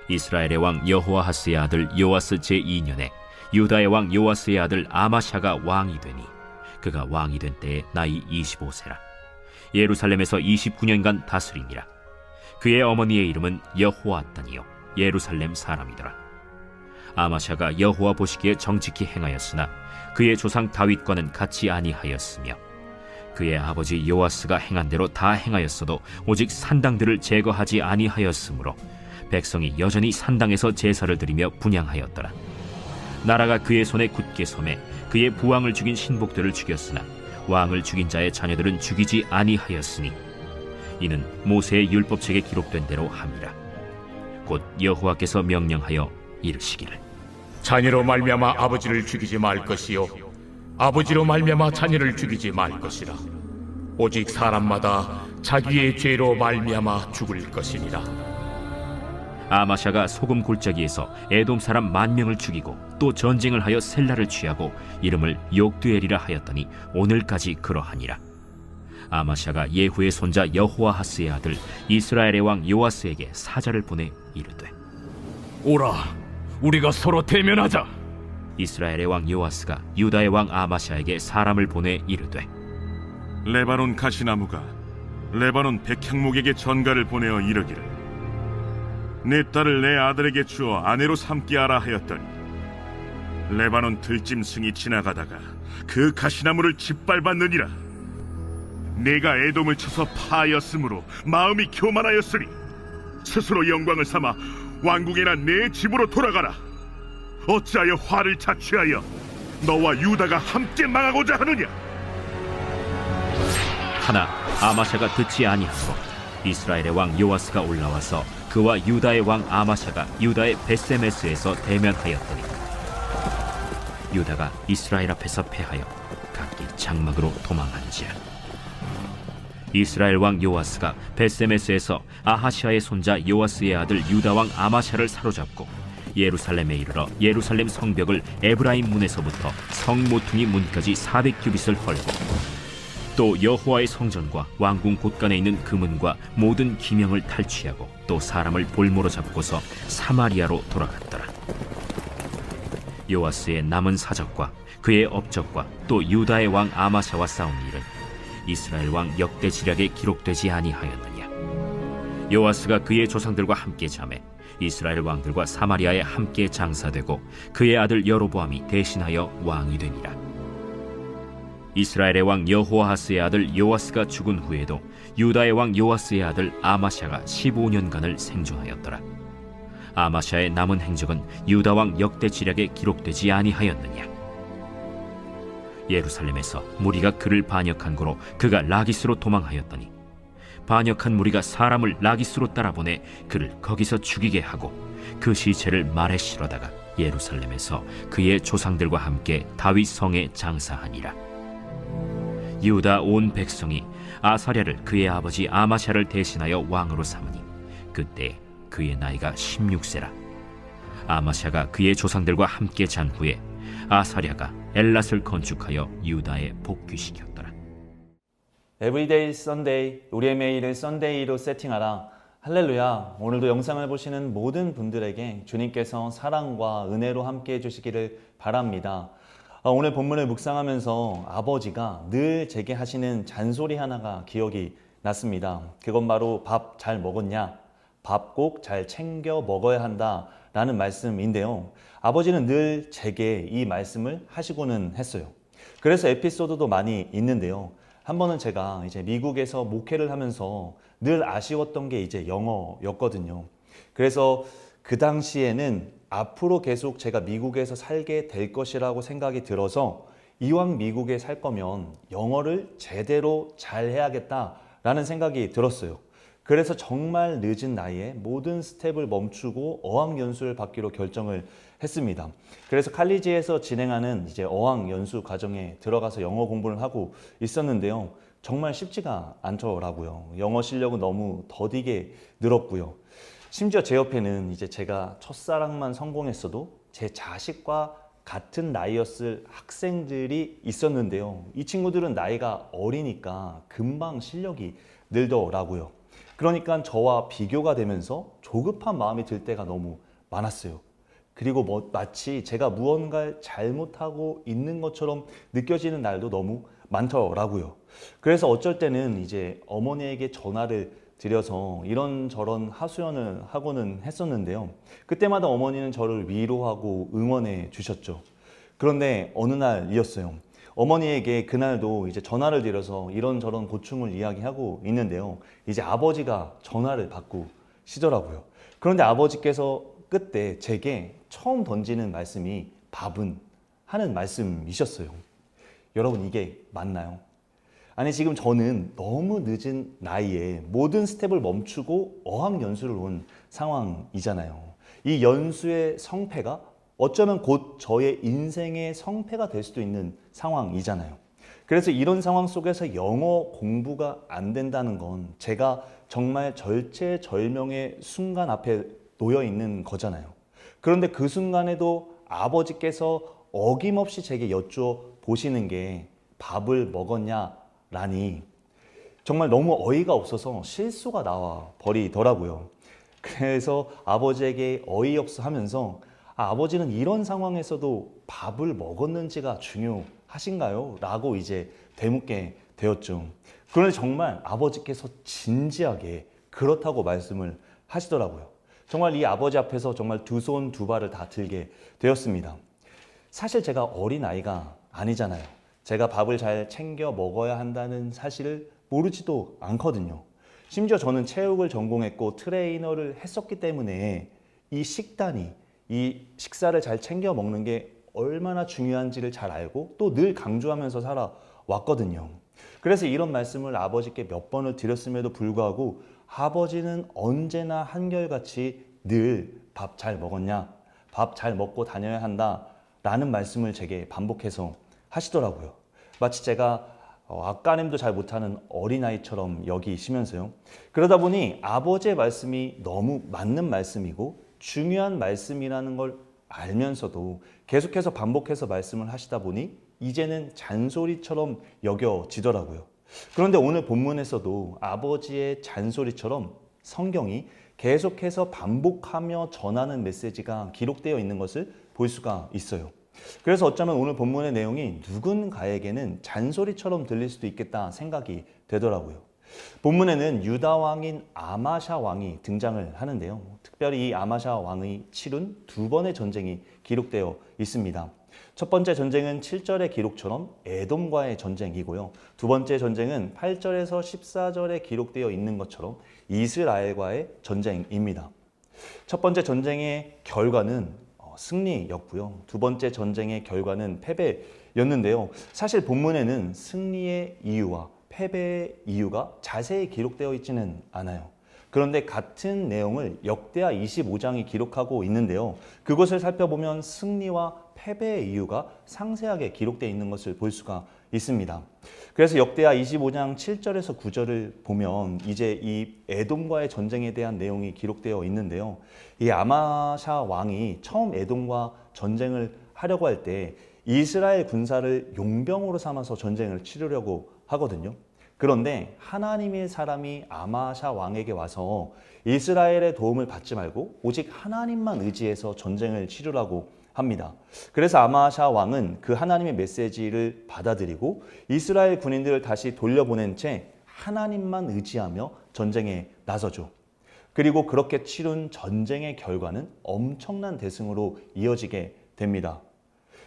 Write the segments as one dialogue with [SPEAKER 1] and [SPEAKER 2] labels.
[SPEAKER 1] 이스라엘의 왕 여호아하스의 아들 요아스 제2년에 유다의 왕 요아스의 아들 아마샤가 왕이 되니 그가 왕이 된 때에 나이 25세라. 예루살렘에서 29년간 다스리니라. 그의 어머니의 이름은 여호아단이요 예루살렘 사람이더라. 아마샤가 여호와 보시기에 정직히 행하였으나 그의 조상 다윗과는 같이 아니하였으며 그의 아버지 요아스가 행한 대로 다 행하였어도 오직 산당들을 제거하지 아니하였으므로 백성이 여전히 산당에서 제사를 드리며 분향하였더라. 나라가 그의 손에 굳게 섬에 그의 부왕을 죽인 신복들을 죽였으나 왕을 죽인 자의 자녀들은 죽이지 아니하였으니 이는 모세의 율법책에 기록된 대로 함이라. 곧 여호와께서 명령하여 이르시기를
[SPEAKER 2] 자녀로 말미암아 아버지를 죽이지 말 것이요 아버지로 말미암아 자녀를 죽이지 말 것이라. 오직 사람마다 자기의 죄로 말미암아 죽을 것이니라.
[SPEAKER 1] 아마샤가 소금 골짜기에서 에돔 사람 10,000명을 죽이고 또 전쟁을 하여 셀라를 취하고 이름을 욕두엘이라 하였더니 오늘까지 그러하니라. 아마샤가 예후의 손자 여호아하스의 아들 이스라엘의 왕 요아스에게 사자를 보내 이르되
[SPEAKER 2] 오라, 우리가 서로 대면하자.
[SPEAKER 1] 이스라엘의 왕 요아스가 유다의 왕 아마샤에게 사람을 보내 이르되
[SPEAKER 3] 레바논 가시나무가 레바논 백향목에게 전가를 보내어 이르기를 내 딸을 내 아들에게 주어 아내로 삼게 하라 하였더니 레바논 들짐승이 지나가다가 그 가시나무를 짓밟았느니라. 내가 에돔을 쳐서 파하였으므로 마음이 교만하였으니 스스로 영광을 삼아 왕궁이나 내 집으로 돌아가라. 어찌하여 화를 자취하여 너와 유다가 함께 망하고자 하느냐.
[SPEAKER 1] 하나 아마샤가 듣지 아니하고 이스라엘의 왕 요아스가 올라와서 그와 유다의 왕 아마샤가 유다의 벳세메스에서 대면하였더니 유다가 이스라엘 앞에서 패하여 각기 장막으로 도망한지라. 이스라엘 왕 요아스가 벳세메스에서 아하시아의 손자 요아스의 아들 유다 왕 아마샤를 사로잡고 예루살렘에 이르러 예루살렘 성벽을 에브라임 문에서부터 성 모퉁이 문까지 400규빗을 헐고 또 여호와의 성전과 왕궁 곳간에 있는 금은과 모든 기명을 탈취하고 또 사람을 볼모로 잡고서 사마리아로 돌아갔더라. 요아스의 남은 사적과 그의 업적과 또 유다의 왕 아마샤와 싸운 일은 이스라엘 왕 역대 지략에 기록되지 아니하였느냐. 요아스가 그의 조상들과 함께 잠에 이스라엘 왕들과 사마리아에 함께 장사되고 그의 아들 여로보암이 대신하여 왕이 되니라. 이스라엘의 왕 여호아하스의 아들 요아스가 죽은 후에도 유다의 왕 요아스의 아들 아마샤가 15년간을 생존하였더라. 아마샤의 남은 행적은 유다 왕 역대 지략에 기록되지 아니하였느냐. 예루살렘에서 무리가 그를 반역한 고로 그가 라기스로 도망하였더니 반역한 무리가 사람을 라기스로 따라보내 그를 거기서 죽이게 하고 그 시체를 말에 실어다가 예루살렘에서 그의 조상들과 함께 다윗 성에 장사하니라. 유다 온 백성이 아사랴를 그의 아버지 아마샤를 대신하여 왕으로 삼으니 그때 그의 나이가 16세라. 아마샤가 그의 조상들과 함께 잔 후에 아사랴가 엘랏을 건축하여 유다에 복귀시켰더라.
[SPEAKER 4] 에브리데이 썬데이, 우리의 매일을 썬데이로 세팅하라. 할렐루야. 오늘도 영상을 보시는 모든 분들에게 주님께서 사랑과 은혜로 함께 해주시기를 바랍니다. 오늘 본문을 묵상하면서 아버지가 늘 제게 하시는 잔소리 하나가 기억이 났습니다. 그건 바로 밥 잘 먹었냐? 밥 꼭 잘 챙겨 먹어야 한다 라는 말씀인데요. 아버지는 늘 제게 이 말씀을 하시고는 했어요. 그래서 에피소드도 많이 있는데요. 한 번은 제가 이제 미국에서 목회를 하면서 늘 아쉬웠던 게 이제 영어였거든요. 그래서 그 당시에는 앞으로 계속 제가 미국에서 살게 될 것이라고 생각이 들어서 이왕 미국에 살 거면 영어를 제대로 잘 해야겠다라는 생각이 들었어요. 그래서 정말 늦은 나이에 모든 스텝을 멈추고 어학연수를 받기로 결정을 했습니다. 그래서 칼리지에서 진행하는 이제 어학연수 과정에 들어가서 영어 공부를 하고 있었는데요. 정말 쉽지가 않더라고요. 영어 실력은 너무 더디게 늘었고요. 심지어 제 옆에는 이제 제가 첫사랑만 성공했어도 제 자식과 같은 나이였을 학생들이 있었는데요. 이 친구들은 나이가 어리니까 금방 실력이 늘더라고요. 그러니까 저와 비교가 되면서 조급한 마음이 들 때가 너무 많았어요. 그리고 마치 제가 무언가를 잘못하고 있는 것처럼 느껴지는 날도 너무 많더라고요. 그래서 어쩔 때는 이제 어머니에게 전화를 드려서 이런저런 하소연을 하고는 했었는데요. 그때마다 어머니는 저를 위로하고 응원해 주셨죠. 그런데 어느 날이었어요. 어머니에게 그날도 이제 전화를 드려서 이런저런 고충을 이야기하고 있는데요. 이제 아버지가 전화를 받고시더라고요. 그런데 아버지께서 그때 제게 처음 던지는 말씀이 밥은 하는 말씀이셨어요. 여러분, 이게 맞나요? 아니, 지금 저는 너무 늦은 나이에 모든 스텝을 멈추고 어학연수를 온 상황이잖아요. 이 연수의 성패가 어쩌면 곧 저의 인생의 성패가 될 수도 있는 상황이잖아요. 그래서 이런 상황 속에서 영어 공부가 안 된다는 건 제가 정말 절체절명의 순간 앞에 놓여 있는 거잖아요. 그런데 그 순간에도 아버지께서 어김없이 제게 여쭈어 보시는 게 밥을 먹었냐라니 정말 너무 어이가 없어서 실수가 나와 버리더라고요. 그래서 아버지에게 어이없어 하면서 아버지는 이런 상황에서도 밥을 먹었는지가 중요하신가요? 라고 이제 되묻게 되었죠. 그런데 정말 아버지께서 진지하게 그렇다고 말씀을 하시더라고요. 정말 이 아버지 앞에서 정말 두 손 두 발을 다 들게 되었습니다. 사실 제가 어린 아이가 아니잖아요. 제가 밥을 잘 챙겨 먹어야 한다는 사실을 모르지도 않거든요. 심지어 저는 체육을 전공했고 트레이너를 했었기 때문에 이 식단이, 이 식사를 잘 챙겨 먹는 게 얼마나 중요한지를 잘 알고 또 늘 강조하면서 살아왔거든요. 그래서 이런 말씀을 아버지께 몇 번을 드렸음에도 불구하고 아버지는 언제나 한결같이 늘 밥 잘 먹었냐, 밥 잘 먹고 다녀야 한다 라는 말씀을 제게 반복해서 하시더라고요. 마치 제가 아까님도 잘 못하는 어린아이처럼 여기시면서요. 그러다 보니 아버지의 말씀이 너무 맞는 말씀이고 중요한 말씀이라는 걸 알면서도 계속해서 반복해서 말씀을 하시다 보니 이제는 잔소리처럼 여겨지더라고요. 그런데 오늘 본문에서도 아버지의 잔소리처럼 성경이 계속해서 반복하며 전하는 메시지가 기록되어 있는 것을 볼 수가 있어요. 그래서 어쩌면 오늘 본문의 내용이 누군가에게는 잔소리처럼 들릴 수도 있겠다 생각이 되더라고요. 본문에는 유다 왕인 아마샤 왕이 등장을 하는데요. 특별히 이 아마샤 왕이 치룬 두 번의 전쟁이 기록되어 있습니다. 첫 번째 전쟁은 7절의 기록처럼 에돔과의 전쟁이고요. 두 번째 전쟁은 8절에서 14절에 기록되어 있는 것처럼 이스라엘과의 전쟁입니다. 첫 번째 전쟁의 결과는 승리였고요. 두 번째 전쟁의 결과는 패배였는데요. 사실 본문에는 승리의 이유와 패배의 이유가 자세히 기록되어 있지는 않아요. 그런데 같은 내용을 역대하 25장이 기록하고 있는데요. 그것을 살펴보면 승리와 패배의 이유가 상세하게 기록되어 있는 것을 볼 수가 있습니다. 그래서 역대하 25장 7절에서 9절을 보면 이제 이 에돔과의 전쟁에 대한 내용이 기록되어 있는데요. 이 아마샤 왕이 처음 에돔과 전쟁을 하려고 할 때 이스라엘 군사를 용병으로 삼아서 전쟁을 치르려고 하거든요. 그런데 하나님의 사람이 아마샤 왕에게 와서 이스라엘의 도움을 받지 말고 오직 하나님만 의지해서 전쟁을 치르라고 합니다. 그래서 아마샤 왕은 그 하나님의 메시지를 받아들이고 이스라엘 군인들을 다시 돌려보낸 채 하나님만 의지하며 전쟁에 나서죠. 그리고 그렇게 치룬 전쟁의 결과는 엄청난 대승으로 이어지게 됩니다.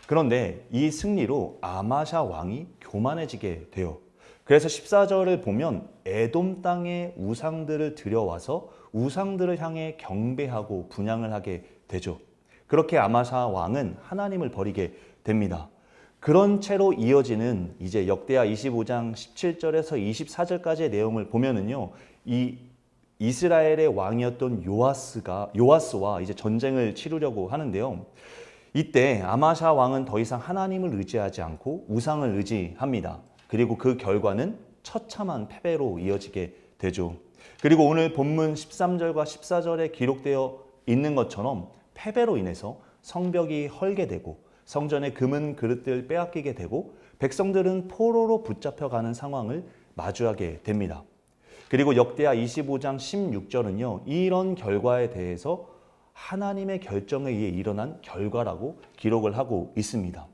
[SPEAKER 4] 그런데 이 승리로 아마샤 왕이 교만해지게 돼요. 그래서 14절을 보면 에돔 땅의 우상들을 들여와서 우상들을 향해 경배하고 분향을 하게 되죠. 그렇게 아마샤 왕은 하나님을 버리게 됩니다. 그런 채로 이어지는 이제 역대하 25장 17절에서 24절까지의 내용을 보면은요, 이 이스라엘의 왕이었던 요아스와 이제 전쟁을 치르려고 하는데요. 이때 아마샤 왕은 더 이상 하나님을 의지하지 않고 우상을 의지합니다. 그리고 그 결과는 처참한 패배로 이어지게 되죠. 그리고 오늘 본문 13절과 14절에 기록되어 있는 것처럼 패배로 인해서 성벽이 헐게 되고 성전의 금은 그릇들 빼앗기게 되고 백성들은 포로로 붙잡혀가는 상황을 마주하게 됩니다. 그리고 역대하 25장 16절은요. 이런 결과에 대해서 하나님의 결정에 의해 일어난 결과라고 기록을 하고 있습니다.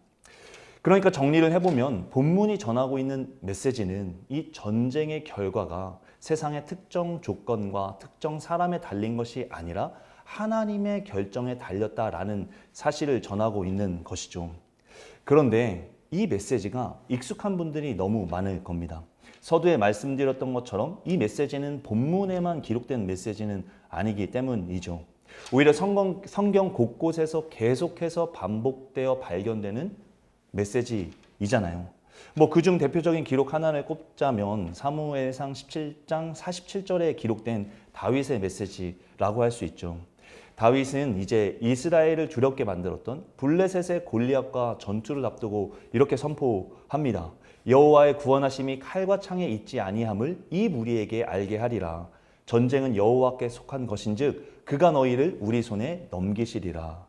[SPEAKER 4] 그러니까 정리를 해보면 본문이 전하고 있는 메시지는 이 전쟁의 결과가 세상의 특정 조건과 특정 사람에 달린 것이 아니라 하나님의 결정에 달렸다라는 사실을 전하고 있는 것이죠. 그런데 이 메시지가 익숙한 분들이 너무 많을 겁니다. 서두에 말씀드렸던 것처럼 이 메시지는 본문에만 기록된 메시지는 아니기 때문이죠. 오히려 성경 곳곳에서 계속해서 반복되어 발견되는 메시지이잖아요. 그중 대표적인 기록 하나를 꼽자면 사무엘상 17장 47절에 기록된 다윗의 메시지라고 할 수 있죠. 다윗은 이제 이스라엘을 두렵게 만들었던 블레셋의 골리앗과 전투를 앞두고 이렇게 선포합니다. 여호와의 구원하심이 칼과 창에 있지 아니함을 이 무리에게 알게 하리라. 전쟁은 여호와께 속한 것인즉 그가 너희를 우리 손에 넘기시리라.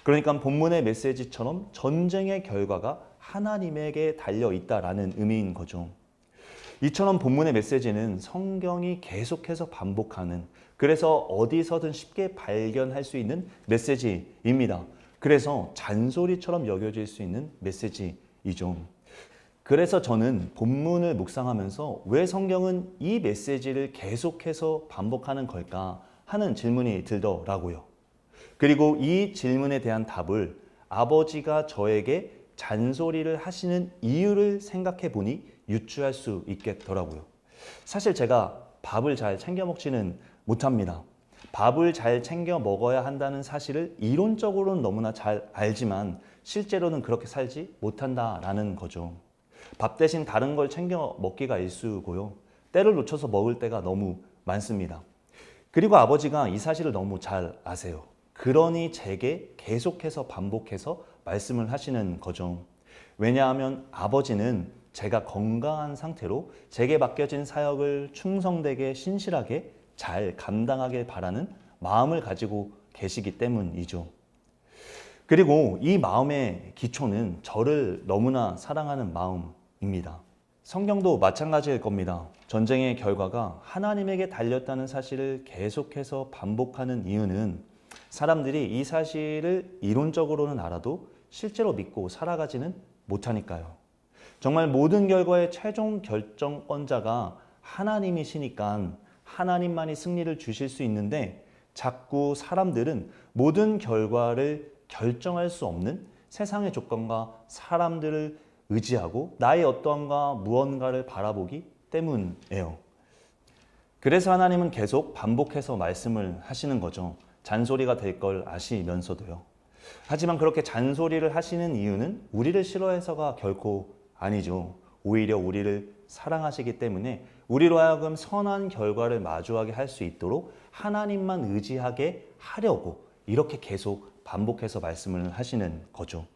[SPEAKER 4] 그러니까 본문의 메시지처럼 전쟁의 결과가 하나님에게 달려 있다라는 의미인 거죠. 이처럼 본문의 메시지는 성경이 계속해서 반복하는, 그래서 어디서든 쉽게 발견할 수 있는 메시지입니다. 그래서 잔소리처럼 여겨질 수 있는 메시지이죠. 그래서 저는 본문을 묵상하면서 왜 성경은 이 메시지를 계속해서 반복하는 걸까 하는 질문이 들더라고요. 그리고 이 질문에 대한 답을 아버지가 저에게 잔소리를 하시는 이유를 생각해 보니 유추할 수 있겠더라고요. 사실 제가 밥을 잘 챙겨 먹지는 못합니다. 밥을 잘 챙겨 먹어야 한다는 사실을 이론적으로는 너무나 잘 알지만 실제로는 그렇게 살지 못한다라는 거죠. 밥 대신 다른 걸 챙겨 먹기가 일쑤고요. 때를 놓쳐서 먹을 때가 너무 많습니다. 그리고 아버지가 이 사실을 너무 잘 아세요. 그러니 제게 계속해서 반복해서 말씀을 하시는 거죠. 왜냐하면 아버지는 제가 건강한 상태로 제게 맡겨진 사역을 충성되게 신실하게 잘 감당하길 바라는 마음을 가지고 계시기 때문이죠. 그리고 이 마음의 기초는 저를 너무나 사랑하는 마음입니다. 성경도 마찬가지일 겁니다. 전쟁의 결과가 하나님에게 달렸다는 사실을 계속해서 반복하는 이유는 사람들이 이 사실을 이론적으로는 알아도 실제로 믿고 살아가지는 못하니까요. 정말 모든 결과의 최종 결정권자가 하나님이시니까 하나님만이 승리를 주실 수 있는데 자꾸 사람들은 모든 결과를 결정할 수 없는 세상의 조건과 사람들을 의지하고 나의 어떠함과 무언가를 바라보기 때문이에요. 그래서 하나님은 계속 반복해서 말씀을 하시는 거죠. 잔소리가 될 걸 아시면서도요. 하지만 그렇게 잔소리를 하시는 이유는 우리를 싫어해서가 결코 아니죠. 오히려 우리를 사랑하시기 때문에 우리로 하여금 선한 결과를 마주하게 할 수 있도록 하나님만 의지하게 하려고 이렇게 계속 반복해서 말씀을 하시는 거죠.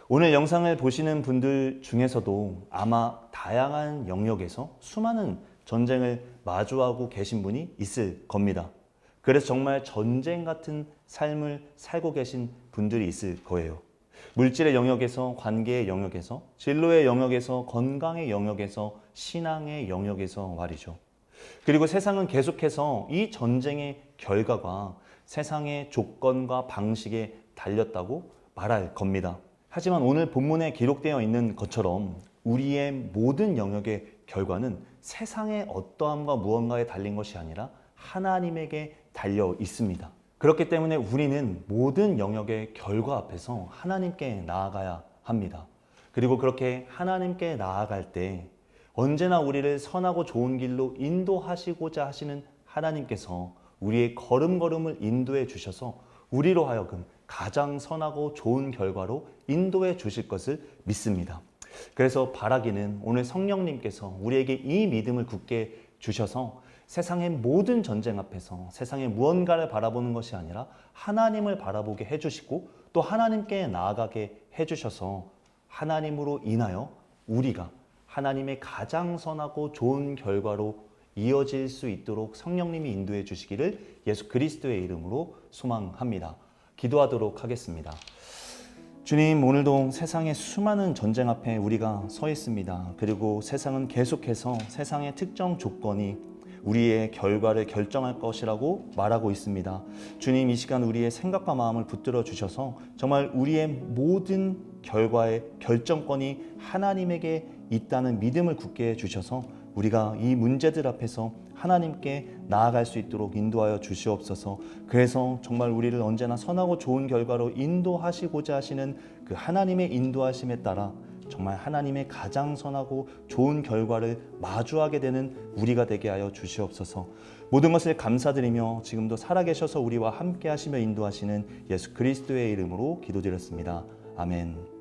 [SPEAKER 4] 오늘 영상을 보시는 분들 중에서도 아마 다양한 영역에서 수많은 전쟁을 마주하고 계신 분이 있을 겁니다. 그래서 정말 전쟁 같은 삶을 살고 계신 분들이 있을 거예요. 물질의 영역에서, 관계의 영역에서, 진로의 영역에서, 건강의 영역에서, 신앙의 영역에서 말이죠. 그리고 세상은 계속해서 이 전쟁의 결과가 세상의 조건과 방식에 달렸다고 말할 겁니다. 하지만 오늘 본문에 기록되어 있는 것처럼 우리의 모든 영역의 결과는 세상의 어떠함과 무언가에 달린 것이 아니라 하나님에게 달려 있습니다. 그렇기 때문에 우리는 모든 영역의 결과 앞에서 하나님께 나아가야 합니다. 그리고 그렇게 하나님께 나아갈 때 언제나 우리를 선하고 좋은 길로 인도하시고자 하시는 하나님께서 우리의 걸음걸음을 인도해 주셔서 우리로 하여금 가장 선하고 좋은 결과로 인도해 주실 것을 믿습니다. 그래서 바라기는 오늘 성령님께서 우리에게 이 믿음을 굳게 주셔서 세상의 모든 전쟁 앞에서 세상의 무언가를 바라보는 것이 아니라 하나님을 바라보게 해주시고 또 하나님께 나아가게 해주셔서 하나님으로 인하여 우리가 하나님의 가장 선하고 좋은 결과로 이어질 수 있도록 성령님이 인도해 주시기를 예수 그리스도의 이름으로 소망합니다. 기도하도록 하겠습니다. 주님, 오늘도 세상의 수많은 전쟁 앞에 우리가 서 있습니다. 그리고 세상은 계속해서 세상의 특정 조건이 우리의 결과를 결정할 것이라고 말하고 있습니다. 주님, 이 시간 우리의 생각과 마음을 붙들어 주셔서 정말 우리의 모든 결과의 결정권이 하나님에게 있다는 믿음을 굳게 해주셔서 우리가 이 문제들 앞에서 하나님께 나아갈 수 있도록 인도하여 주시옵소서. 그래서 정말 우리를 언제나 선하고 좋은 결과로 인도하시고자 하시는 그 하나님의 인도하심에 따라 정말 하나님의 가장 선하고 좋은 결과를 마주하게 되는 우리가 되게 하여 주시옵소서. 모든 것을 감사드리며 지금도 살아계셔서 우리와 함께 하시며 인도하시는 예수 그리스도의 이름으로 기도드렸습니다. 아멘.